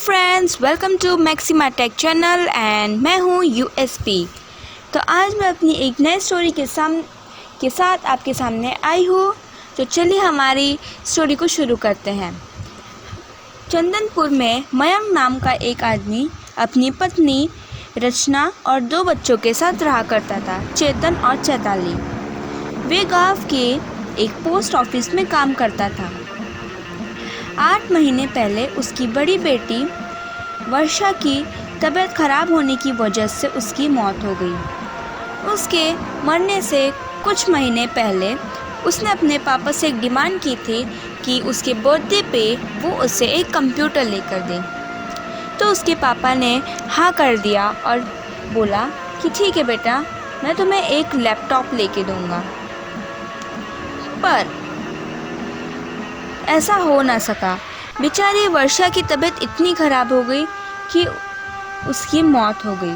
Friends, welcome to Maxima tech channel and मैं हूँ USP. तो आज मैं अपनी एक नई स्टोरी के साथ आपके सामने आई हूँ। तो चलिए हमारी स्टोरी को शुरू करते हैं। चंदनपुर में मयंक नाम का एक आदमी अपनी पत्नी रचना और 2 बच्चों के साथ रहा करता था, चेतन और चैताली। वे गांव के एक पोस्ट ऑफिस में काम करता था। 8 महीने पहले उसकी बड़ी बेटी वर्षा की तबीयत खराब होने की वजह से उसकी मौत हो गई। उसके मरने से कुछ महीने पहले उसने अपने पापा से एक डिमांड की थी कि उसके बर्थडे पे वो उसे एक कंप्यूटर लेकर दे। तो उसके पापा ने हाँ कर दिया और बोला कि ठीक है बेटा, मैं तुम्हें एक लैपटॉप लेके दूँगा। पर ऐसा हो ना सका। बेचारी वर्षा की तबीयत इतनी ख़राब हो गई कि उसकी मौत हो गई।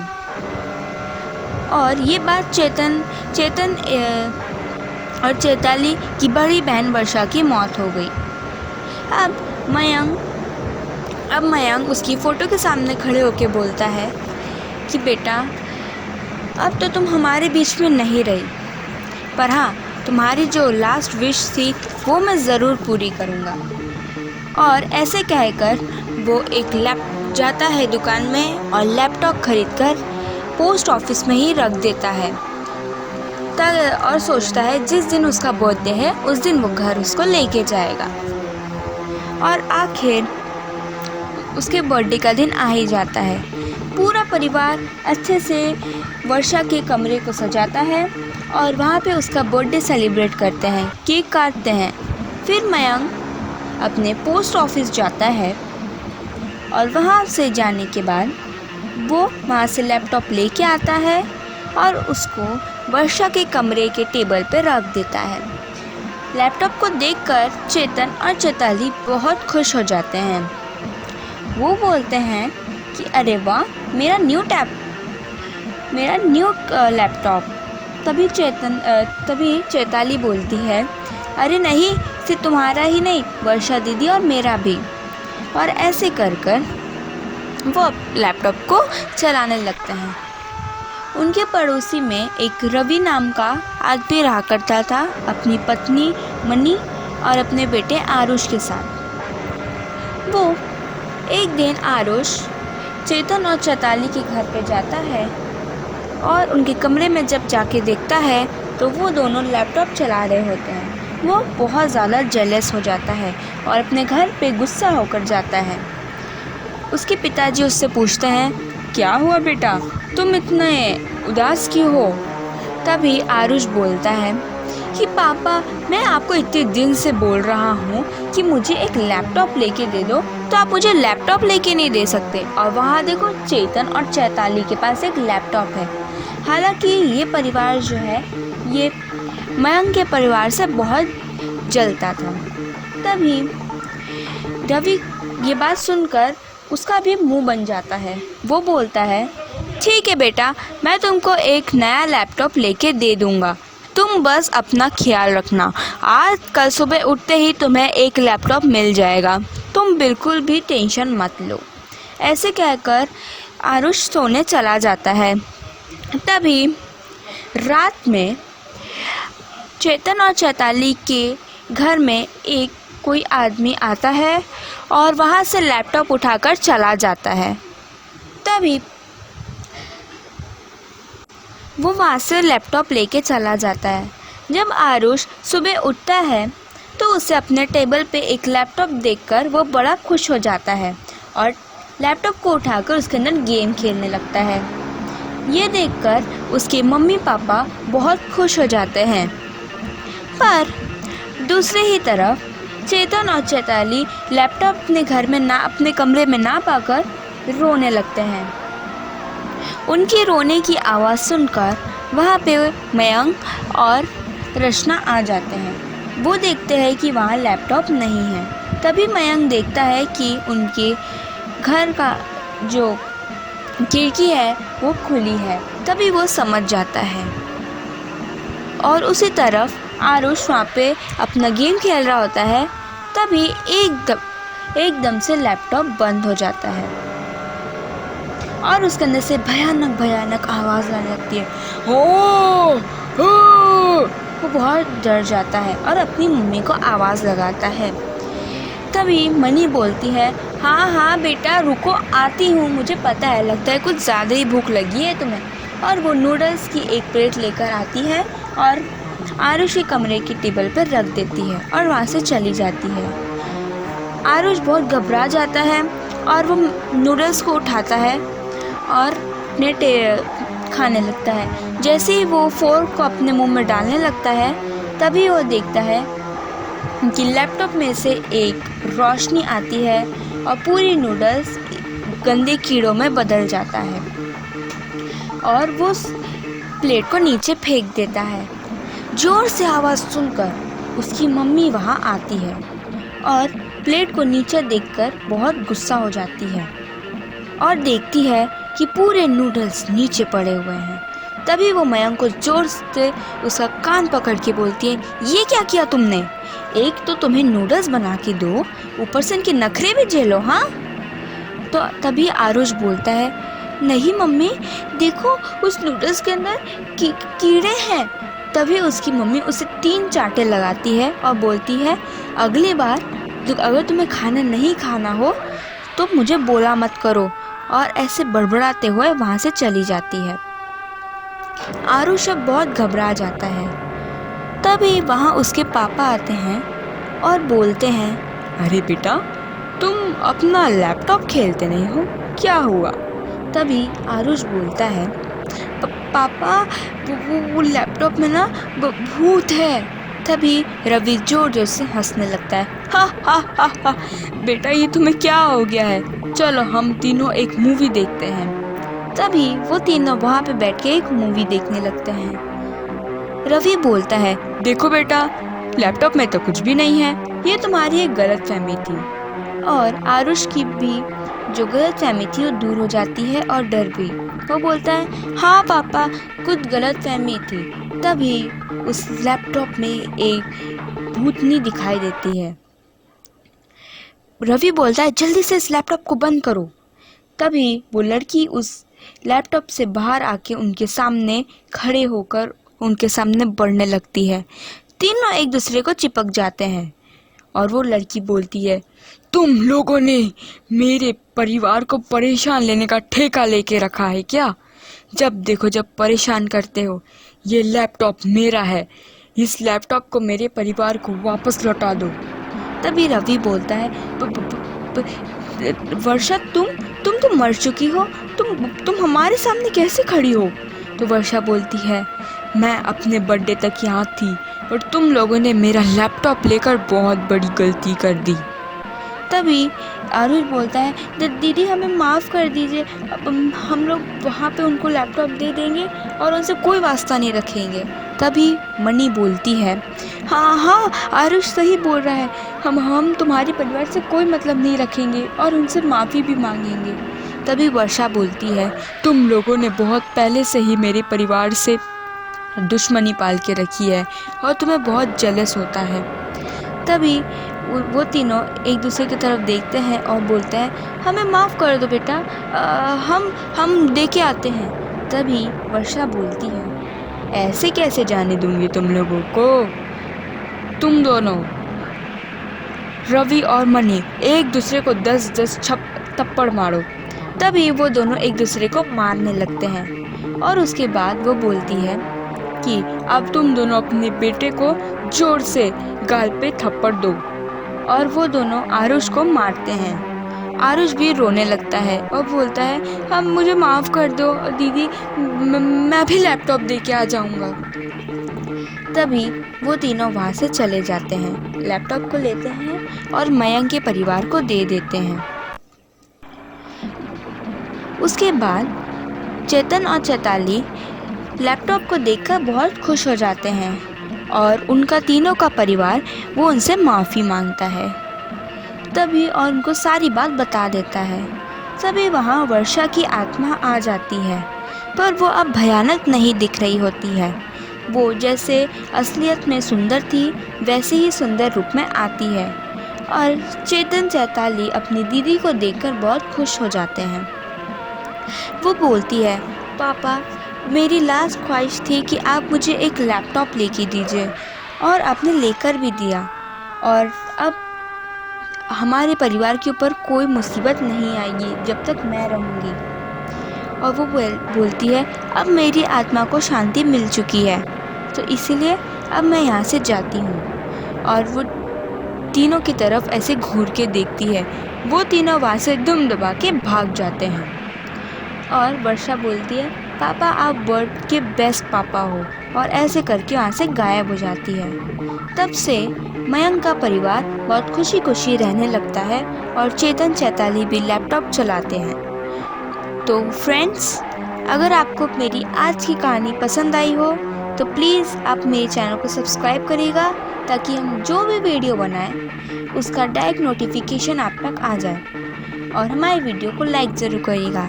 और ये बात चेतन और चैताली की बड़ी बहन वर्षा की मौत हो गई। अब मयंक उसकी फ़ोटो के सामने खड़े होकर बोलता है कि बेटा, अब तो तुम हमारे बीच में नहीं रही, पर हाँ, तुम्हारी जो लास्ट विश थी वो मैं ज़रूर पूरी करूँगा। और ऐसे कहकर वो जाता है दुकान में और लैपटॉप खरीदकर पोस्ट ऑफिस में ही रख देता है। और सोचता है जिस दिन उसका बर्थडे है उस दिन वो घर उसको लेके जाएगा। और आखिर उसके बर्थडे का दिन आ ही जाता है। पूरा परिवार अच्छे से वर्षा के कमरे को सजाता है और वहाँ पे उसका बर्थडे सेलिब्रेट करते हैं, केक काटते हैं। फिर मयंक अपने पोस्ट ऑफिस जाता है और वहाँ से जाने के बाद वो वहाँ से लैपटॉप लेके आता है और उसको वर्षा के कमरे के टेबल पे रख देता है। लैपटॉप को देखकर चेतन और चैताली बहुत खुश हो जाते हैं। वो बोलते हैं कि अरे वाह, मेरा न्यू लैपटॉप। तभी चैताली बोलती है, अरे नहीं, सिर्फ तुम्हारा ही नहीं, वर्षा दीदी और मेरा भी। और ऐसे कर वो लैपटॉप को चलाने लगते हैं। उनके पड़ोसी में एक रवि नाम का आदमी रहा करता था, अपनी पत्नी मनी और अपने बेटे आरुष के साथ। वो एक दिन आरुष चेतन और चैताली के घर पे जाता है और उनके कमरे में जब जाके देखता है तो वो दोनों लैपटॉप चला रहे होते हैं। वो बहुत ज़्यादा जेलस हो जाता है और अपने घर पे गुस्सा होकर जाता है। उसके पिताजी उससे पूछते हैं, क्या हुआ बेटा, तुम इतने उदास क्यों हो? तभी आरुष बोलता है कि पापा, मैं आपको इतने दिन से बोल रहा हूँ कि मुझे एक लैपटॉप लेके दे दो, तो आप मुझे लैपटॉप लेके नहीं दे सकते। और वहाँ देखो, चेतन और चैताली के पास एक लैपटॉप है। हालांकि ये परिवार जो है ये मयंक के परिवार से बहुत जलता था। तभी रवि ये बात सुनकर उसका भी मुंह बन जाता है। वो बोलता है, ठीक है बेटा, मैं तुमको एक नया लैपटॉप लेके दे दूँगा, तुम बस अपना ख्याल रखना। आज कल सुबह उठते ही तुम्हें एक लैपटॉप मिल जाएगा, तुम बिल्कुल भी टेंशन मत लो। ऐसे कहकर आरुष सोने चला जाता है। तभी रात में चेतन और चैताली के घर में कोई आदमी आता है और वहाँ से लैपटॉप उठाकर चला जाता है। तभी वो वहाँ से लैपटॉप लेके चला जाता है। जब आरुष सुबह उठता है तो उसे अपने टेबल पे एक लैपटॉप देखकर वो बड़ा खुश हो जाता है और लैपटॉप को उठाकर उसके अंदर गेम खेलने लगता है। ये देखकर उसके मम्मी पापा बहुत खुश हो जाते हैं। पर दूसरे ही तरफ चेतन और चैताली लैपटॉप अपने कमरे में ना पाकर रोने लगते हैं। उनकी रोने की आवाज़ सुनकर वहाँ पे मयंक और रचना आ जाते हैं। वो देखते हैं कि वहाँ लैपटॉप नहीं है। तभी मयंक देखता है कि उनके घर का जो खिड़की है वो खुली है। तभी वो समझ जाता है। और उसी तरफ आरुष वहाँ पे अपना गेम खेल रहा होता है। तभी एकदम से लैपटॉप बंद हो जाता है और उसके अंदर से भयानक भयानक आवाज़ आने लगती है। हो वो बहुत डर जाता है और अपनी मम्मी को आवाज़ लगाता है। तभी मनी बोलती है, हाँ हाँ बेटा रुको, आती हूँ, मुझे पता है, लगता है कुछ ज़्यादा ही भूख लगी है तुम्हें। और वो नूडल्स की एक प्लेट लेकर आती है और आरुष के कमरे की टेबल पर रख देती है और वहाँ से चली जाती है। आरुष बहुत घबरा जाता है और वो नूडल्स को उठाता है और खाने लगता है। जैसे ही वो फोर्क को अपने मुंह में डालने लगता है तभी वो देखता है कि लैपटॉप में से एक रोशनी आती है और पूरी नूडल्स गंदे कीड़ों में बदल जाता है और वो प्लेट को नीचे फेंक देता है। जोर से आवाज़ सुनकर उसकी मम्मी वहाँ आती है और प्लेट को नीचे देखकर बहुत गुस्सा हो जाती है और देखती है कि पूरे नूडल्स नीचे पड़े हुए हैं। तभी वो मयंक को जोर से उसका कान पकड़ के बोलती है, ये क्या किया तुमने? एक तो तुम्हें नूडल्स बना के दो, ऊपर से इनके नखरे भी झेलो। हाँ, तो तभी आरुष बोलता है, नहीं मम्मी देखो उस नूडल्स के अंदर कीड़े हैं। तभी उसकी मम्मी उसे 3 चांटे लगाती है और बोलती है, अगली बार अगर तुम्हें खाना नहीं खाना हो तो मुझे बोला मत करो। और ऐसे बड़बड़ाते हुए वहाँ से चली जाती है। आरुष अब बहुत घबरा जाता है। तभी वहाँ उसके पापा आते हैं और बोलते हैं, अरे बेटा तुम अपना लैपटॉप खेलते नहीं हो, क्या हुआ? तभी आरुष बोलता है, पापा वो लैपटॉप में ना भूत है। तभी रवि जोर जोर से हंसने लगता है, हा हा हा हा, बेटा ये तुम्हें क्या हो गया है? चलो हम तीनों एक मूवी देखते हैं। तभी वो तीनों वहाँ पे बैठ के एक मूवी देखने लगते हैं। रवि बोलता है, देखो बेटा लैपटॉप में तो कुछ भी नहीं है, ये तुम्हारी एक गलतफहमी थी। और आरुष की भी जो गलतफहमी थी वो दूर हो जाती है और डर भी। वो बोलता है, हाँ पापा कुछ गलतफहमी थी। तभी उस लैपटॉप में एक भूतनी दिखाई देती है। रवि बोलता है, जल्दी से इस लैपटॉप को बंद करो। तभी वो लड़की उस लैपटॉप से बाहर आके उनके सामने खड़े होकर उनके सामने बढ़ने लगती है। तीनों एक दूसरे को चिपक जाते हैं और वो लड़की बोलती है, तुम लोगों ने मेरे परिवार को परेशान लेने का ठेका लेके रखा है क्या? जब देखो जब परेशान करते हो। ये लैपटॉप मेरा है, इस लैपटॉप को मेरे परिवार को वापस लौटा दो। तभी रवि बोलता है, वर्षा तुम तो मर चुकी हो, तुम हमारे सामने कैसे खड़ी हो? तो वर्षा बोलती है, मैं अपने बर्थडे तक यहाँ थी और तुम लोगों ने मेरा लैपटॉप लेकर बहुत बड़ी गलती कर दी। तभी आरुष बोलता है, दीदी हमें माफ़ कर दीजिए, अब हम लोग वहाँ पे उनको लैपटॉप दे देंगे और उनसे कोई वास्ता नहीं रखेंगे। तभी मनी बोलती है, हाँ हाँ आरुष सही बोल रहा है, हम तुम्हारे परिवार से कोई मतलब नहीं रखेंगे और उनसे माफ़ी भी मांगेंगे। तभी वर्षा बोलती है, तुम लोगों ने बहुत पहले से ही मेरे परिवार से दुश्मनी पाल के रखी है और तुम्हें बहुत जेलस होता है। तभी वो तीनों एक दूसरे की तरफ देखते हैं और बोलते हैं, हमें माफ़ कर दो बेटा, हम दे के आते हैं। तभी वर्षा बोलती है, ऐसे कैसे जाने दूंगी तुम लोगों को? तुम दोनों रवि और मनी एक दूसरे को 10-10 थप्पड़ मारो। तभी वो दोनों एक दूसरे को मारने लगते हैं और उसके बाद वो बोलती है कि अब तुम दोनों अपने बेटे को जोर से गाल पे थप्पड़ दो। और वो दोनों आरुष को मारते हैं। आरुष भी रोने लगता है और बोलता है, हम मुझे माफ़ कर दो दीदी, मैं भी लैपटॉप दे के आ जाऊंगा। तभी वो तीनों वहाँ से चले जाते हैं, लैपटॉप को लेते हैं और मयंक के परिवार को दे देते हैं। उसके बाद चेतन और चैताली लैपटॉप को देखकर बहुत खुश हो जाते हैं और उनका तीनों का परिवार वो उनसे माफ़ी मांगता है। तभी और उनको सारी बात बता देता है। तभी वहाँ वर्षा की आत्मा आ जाती है, पर वो अब भयानक नहीं दिख रही होती है। वो जैसे असलियत में सुंदर थी वैसे ही सुंदर रूप में आती है। और चेतन चैताली अपनी दीदी को देखकर बहुत खुश हो जाते हैं। वो बोलती है, पापा मेरी लास्ट ख्वाहिश थी कि आप मुझे एक लैपटॉप लेके दीजिए, और आपने लेकर भी दिया, और अब हमारे परिवार के ऊपर कोई मुसीबत नहीं आएगी जब तक मैं रहूँगी। और वो बोलती है, अब मेरी आत्मा को शांति मिल चुकी है, तो इसीलिए अब मैं यहाँ से जाती हूँ। और वो तीनों की तरफ ऐसे घूर के देखती है। वो तीनों वहाँ से दुम दबा के भाग जाते हैं। और वर्षा बोलती है, पापा आप वर्ल्ड के बेस्ट पापा हो, और ऐसे करके वहाँ से गायब हो जाती है। तब से मयंक का परिवार बहुत खुशी खुशी रहने लगता है, और चेतन चैताली भी लैपटॉप चलाते हैं। तो फ्रेंड्स, अगर आपको मेरी आज की कहानी पसंद आई हो तो प्लीज़ आप मेरे चैनल को सब्सक्राइब करिएगा, ताकि हम जो भी वीडियो बनाएं उसका डायरेक्ट नोटिफिकेशन आप तक आ जाए, और हमारे वीडियो को लाइक ज़रूर करिएगा।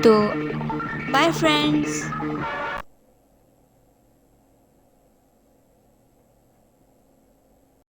तो बाय फ्रेंड्स।